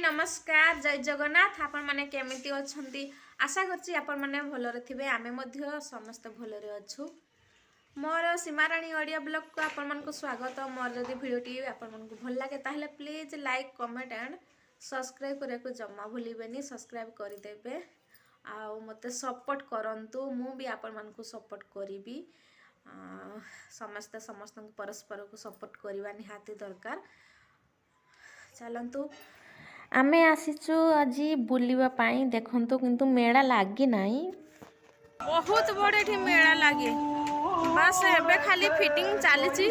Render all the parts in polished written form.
नमस्कार जय जगन्नाथ आपण माने केमिति अछंती आशा करछि आपण माने भलरे थिबे आमे मध्य समस्त भलरे अछु। मोर सीमाराणी ऑडियो ब्लॉग को आपण मानको स्वागत। मोर जदि वीडियोटी आपण मानको भल लागे ताहले please like comment and subscribe करे को जम्मा भूलिबेनी। सब्सक्राइब करि देबे आ मते सपोर्ट करंतु मु भी आपण मानको सपोर्ट करिबी। समस्त परस्पर को सपोर्ट करबा निहाती दरकार। चलतु आमे आसीचु आज बुलिबा पाई देखंतु किंतु मेला लागी नाही। बहुत बड़े मेला लगे बस एबे खाली फिटिंग चली।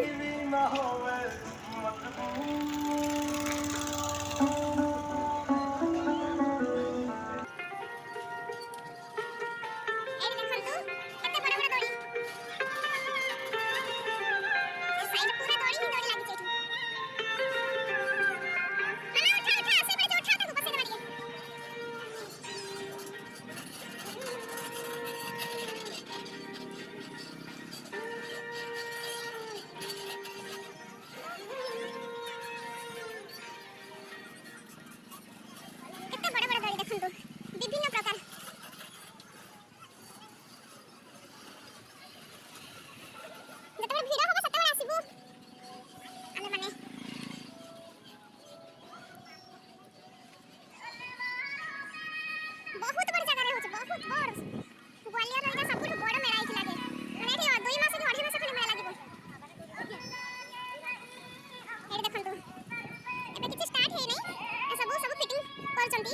बहुत बड़ जगह रे होछ बहुत बड़ ग्वालियर रे सब बड़ मेला आइछ लागे माने एठी 2 मास कि 2.5 मास खले मेला लागिबो। एठी देखंतु एबे किछ स्टार्ट हे नै ए सब फिटिंग करचंती।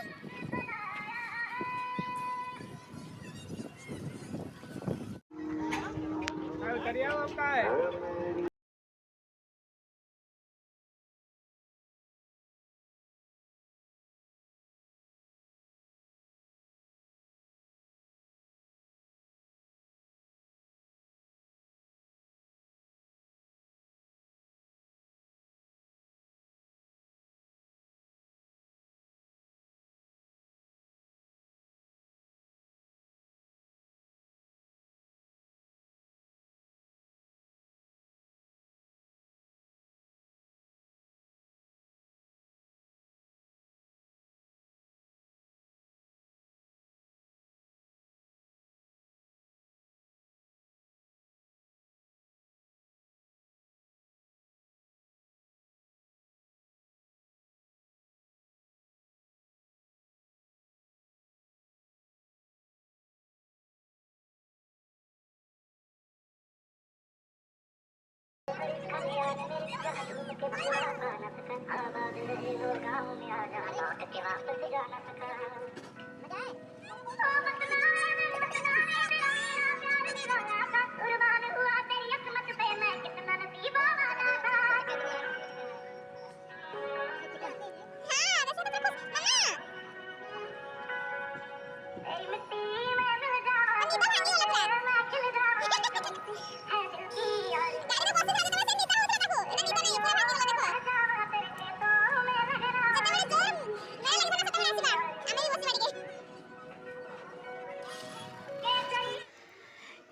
करिया आपका है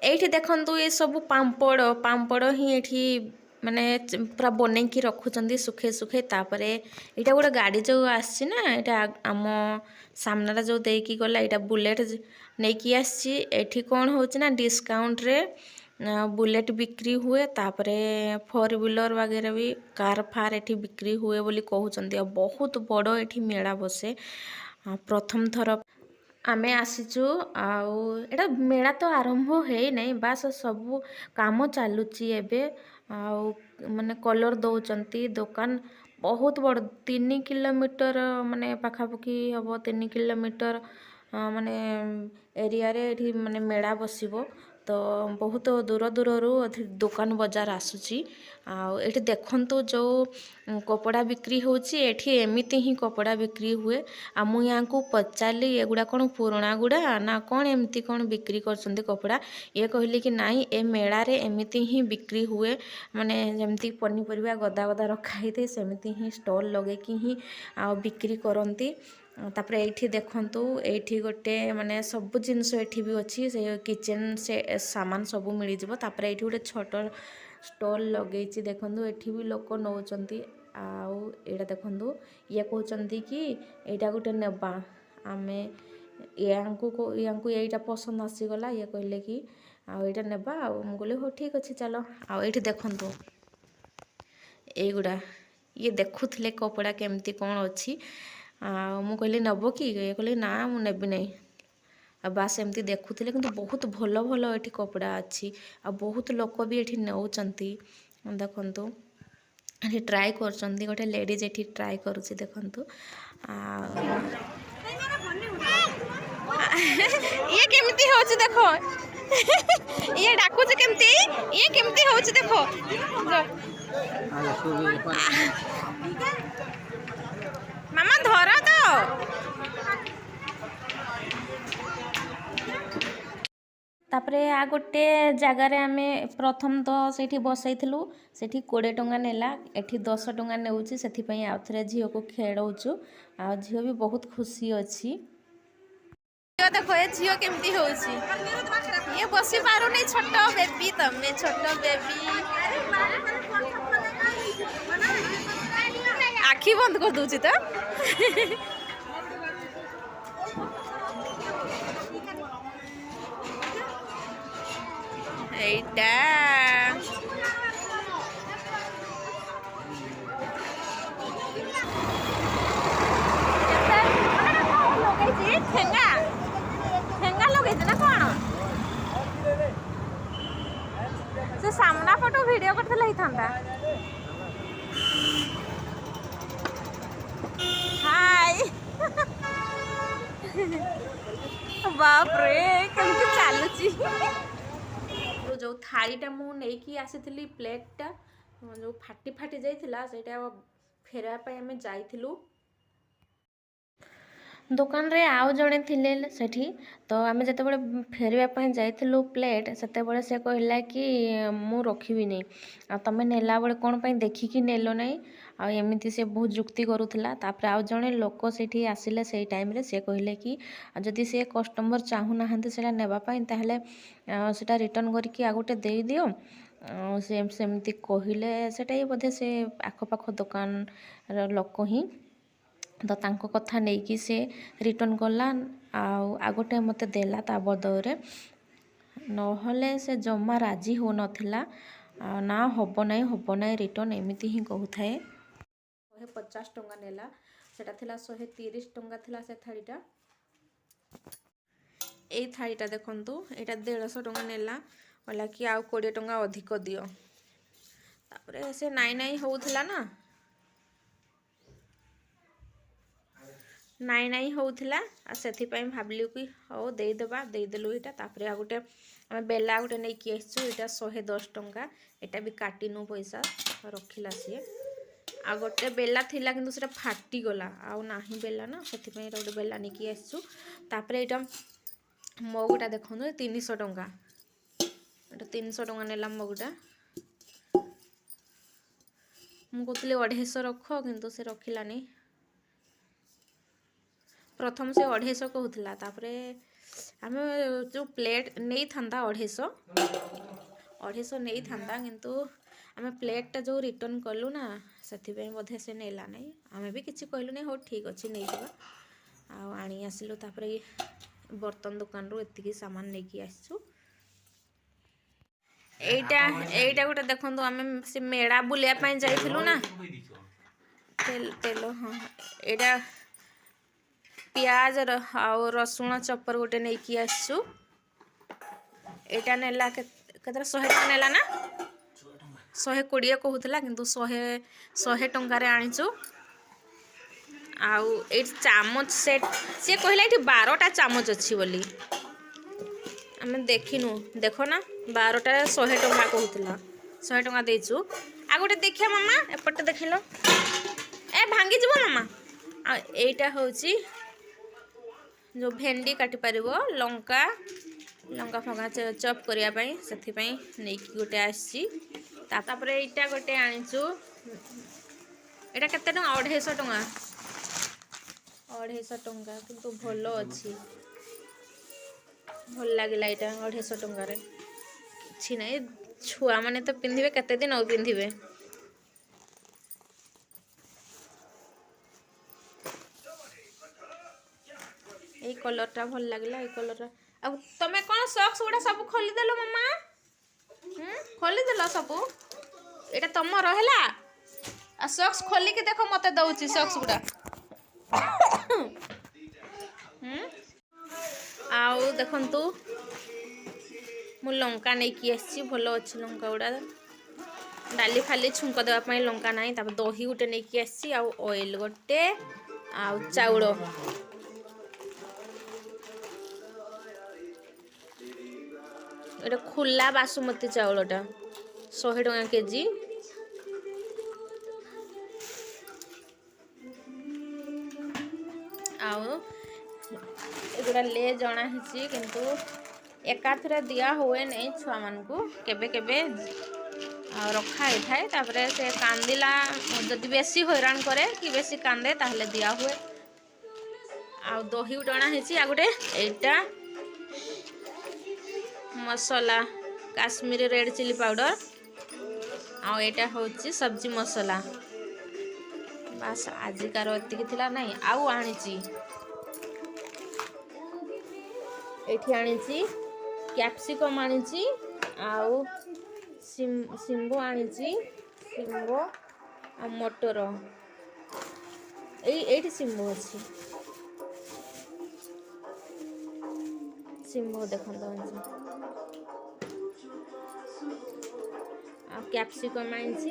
एठी देखंतु ये सब पांपड़ ही एठी माने पूरा बनेकी रखुचंदी सुखे सुखे। तापरे एटा गोटे गाड़ी जो आसी ना एटा आम सामना जो देकी गला एटा बुलेट नेकी आसी। एठी कोन होची ना डिस्काउंट रे बुलेट बिक्री हुए। तापरे 4 व्हीलर वगैरह भी कार फार एठी बिक्री हुए बोली कहउचंदी। बहुत बड़ एठी मेला बसे। प्रथम थर आमे आसीचु आउ एटा मेला तो आरंभ हे नै बास सब काम चालुची एबे आउ माने कलर दउचंती। दुकान बहुत बड़ 3 किलोमीटर माने पाखापाखि हबो 3 किलोमीटर माने एरिया रे एठी माने मेला बसिबो। तो बहुत दूर दूर रु दुकान बाजार आसुची। एठी देखंतु जो कपड़ा बिक्री होची एठी एमिति ही कपड़ा बिक्री हुए। आ मु यहाँ को पचाली एगुड़ा कौन पुराणा गुड़ा ना कौन एमती कौन बिक्री करछंती कपड़ा। ये कहली कि नाई ए मेला रे एमिति ही बिक्री हुए। माने जेमती पनीपरिया गदा गदा रखा हिते सेमिति ही स्टॉल लगे कि ही बिक्री करंती। तापरे एठी देखंतु एठी गोटे माने सब जिनस एठी भी अच्छी से किचन से सामान सब मिल जिवो। तापरे एठी गोटे छोट स्टॉल लगेची देखंतु एठी भी लोक नउचंती। आउ एटा देखंतु ये कहउचंदी कि एटा गुटे नेबा आमे यांकु एटा पसंद आसीगला ये कहले कि आउ एटा नेबा आउ मु कहले हो ठीक अछि चलो आउ एठी देखंतु एगुड़ा ये देखुले कपड़ा केमती कौन अच्छी मु कहली नब कि ये कहले ना मु नेबी नहीं बास एमती देखुले कि बहुत भल भल ये कपड़ा अच्छी आ बहुत लोक भी ये नौचंती देखंतु ये ट्राए कर गोटे लेडीज ये ट्राए करुच्ची देखंतु ये केमती होची देखो ये डाकुच केमती ये केमती होची देखो मामा धर तो तापरे आ गोटे जगार आम प्रथम तो से बसईलु से 20 टंका नेला एठी 10 टंका नेउची से आउ थे झील को खेड़ौचु आ झील भी बहुत खुशी अच्छी देखो ये झील केमती होची ये बसी पारुनी छोट बेबी तमे छोट बेबी आखि बंद कर दूची तो एटा ठेंगा लगे ना कौन से सामना फोटो वीडियो करते ही था हाय बाप रे केमती चलुची जो थालीटा मुझे आसी प्लेटा जो फाटी फाटी जाइथिला सेटा फेरवा पे आमे जाइथिलु दुकान रे आउ जड़े थिले सेठी तो आमे जते बड़े फेरवा पे जाइथिलु प्लेट सेते बड़े से कहला कि मु रखिबी नहीं आ तमे नेला बड़े कोन पे देखि कि नेलो नहीं आ एमिति से बहुत जुक्ति करूथला तापर आउ जड़े लोक सेठी आसिले सेई टाइम रे से कहले कि जदि से कस्टमर चाहू नाहंते सेटा नेबा पई ताहले सेटा रिटर्न करके आ गोटे देई दियो से सेमती कहले सेटा ही बोधे से आखपाख दुकान लोक ही तो तांको कथा नहीं कि से रिटर्न कला आ गोटे मते देला ता बदले नहले से जमा राजी हो नथिला ना हब नहीं रिटर्न एमिति ही कहूथाए 150 टंका नेला सेटा थिला 130 टंका थिला से थालीटा ए थालीटा देखंतु एटा 150 टंका नेला बोला कि आउ 20 टंका अधिक दियो तापरे से नाई होउथला ना नाई होउथला आ सेथि पई भाबलिउ कि हो देदेबा देदेलु एटा तापरे आ गोटे आमे बेला गोटे नै कि आछू एटा 110 टंका एटा भी काटिनु पैसा रखिला से आ गोटे बेला थिला किंतु सेटा फाटी गला आ नाही बेला ना सेथि पई गोटे बेला नै कि आछू तापरे एटा मगुटा देखनु 300 टंका एटा 300 टंका नेला मगुटा मु कहतले 250 रख किंतु से रखिला नै प्रथम से 250 कहूला तापरे आम जो प्लेट नहीं था 250 नहीं था किंतु आम प्लेटा जो रिटर्न कलु ना से बोधे से नेला नहीं आम भी किसी कहलु नहीं हो ठीक अच्छे नहीं जावा आनी आसिलु तापरे बर्तन दुकान रू एतिकी सामान नहीं आसचु एटा गोटे देखो आम से मेला बुलिया जाइलु ना तेल हाँ एटा प्याज आउ रसुण चपर गोटे नहीं कि आसचु एटा नेला केतरा 100 टंका नेला ना 120 कहूला किंतु 100 टंका रे आनिचु आउ ए चामच सेट से कहला एठी 12टा चामच अछि बोली हमें देखिनु देखो ना 12टा 100 टंका कहूला 100 टंका देचु आ गोटे देखिया मामा एपटे देखिलो ए भांगी जबो मामा आ एटा होची जो भेंडी काटी पारिबो लंका लंका फंका चॉप करिया पई सेथि पई नै कि गोटे आसी तापर एटा गोटे आनिचु एटा केते टंका 250 टंका 250 टंका किंतु भलो अछि भल लागिला एटा 250 टंका रे किछि नै छुआ माने तो पिंधिबे केते दिन औ पिंधिबे এই କଲର୍ଟା ଭଲ ଲାଗିଲା ଏଇ କଲର୍ଟା। ଆଉ ତମେ କ'ଣ ସକ୍ସ ଗୁଡ଼ା ସବୁ ଖୋଲିଦେଲ ମାମା? ଖୋଲିଦେଲ ସବୁ? ଏଇଟା ତମର ହେଲା। ଆଉ ସକ୍ସ ଖୋଲିକି ଦେଖ ମତେ ଦଉଛି ସକ୍ସ ଗୁଡ଼ା। ଆଉ ଦେଖନ୍ତୁ ମୁଁ ଲଙ୍କା ନେଇକି ଆସିଛି। ଭଲ ଅଛି ଲଙ୍କା ଗୁଡ଼ା। ଡାଲି ଫାଲି ଛୁଙ୍କ ଦେବା ପାଇଁ ଲଙ୍କା ନାହିଁ। ତାପରେ ଦହି ଗୋଟେ ନେଇକି ଆସିଛି ଆଉ ଅଏଲ୍ ଗୋଟେ ଆଉ ଚାଉଳ। ଏଇଟା ଖୋଲା ବାସୁମତୀ ଚାଉଳଟା 100 ଟଙ୍କା କେଜି। ଆଉ ଏଗୁଡ଼ା ଲେଜ୍ ଅଣା ହେଇଛି କିନ୍ତୁ ଏକାଥରେ ଦିଆ ହୁଏ ନାହିଁ ଛୁଆମାନଙ୍କୁ। କେବେ କେବେ ଆଉ ରଖା ହେଇଥାଏ। ତାପରେ ସେ କାନ୍ଦିଲା ଯଦି ବେଶୀ ହଇରାଣ କରେ କି ବେଶୀ କାନ୍ଦେ ତାହେଲେ ଦିଆ ହୁଏ। ଆଉ ଦହି ଗୋଟେ ଅଣା ହେଇଛି। ଆଉ ଗୋଟେ ଏଇଟା ମସଲା କାଶ୍ମୀରୀ ରେଡ୍ ଚିଲି ପାଉଡ଼ର। ଆଉ ଏଇଟା ହେଉଛି ସବ୍ଜି ମସଲା। ବାସ୍ ଆଜିକାର ଏତିକି ଥିଲା। ନାହିଁ ଆଉ ଆଣିଛି। ଏଇଠି ଆଣିଛି କ୍ୟାପ୍ସିକମ୍ ଆଣିଛି ଆଉ ଶିମ୍ବ ଆଣିଛି। ଶିମ୍ବ ଆଉ ମଟର। ଏଇଠି ଶିମ୍ବ ଅଛି। ଶିମ୍ବ ଦେଖନ୍ତୁ ଆଣିଛି। ଆଉ କ୍ୟାପ୍ସିକମ୍ ଆଣିଛି।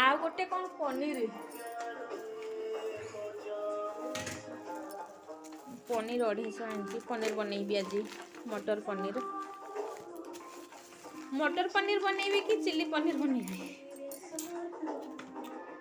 ଆଉ ଗୋଟେ କ'ଣ ପନିର ପନିର 250 ଆଣିଛି। ପନିର ବନେଇବି ଆଜି। ମଟର ପନିର ବନେଇବି କି ଚିଲି ପନିର ବନେଇବି?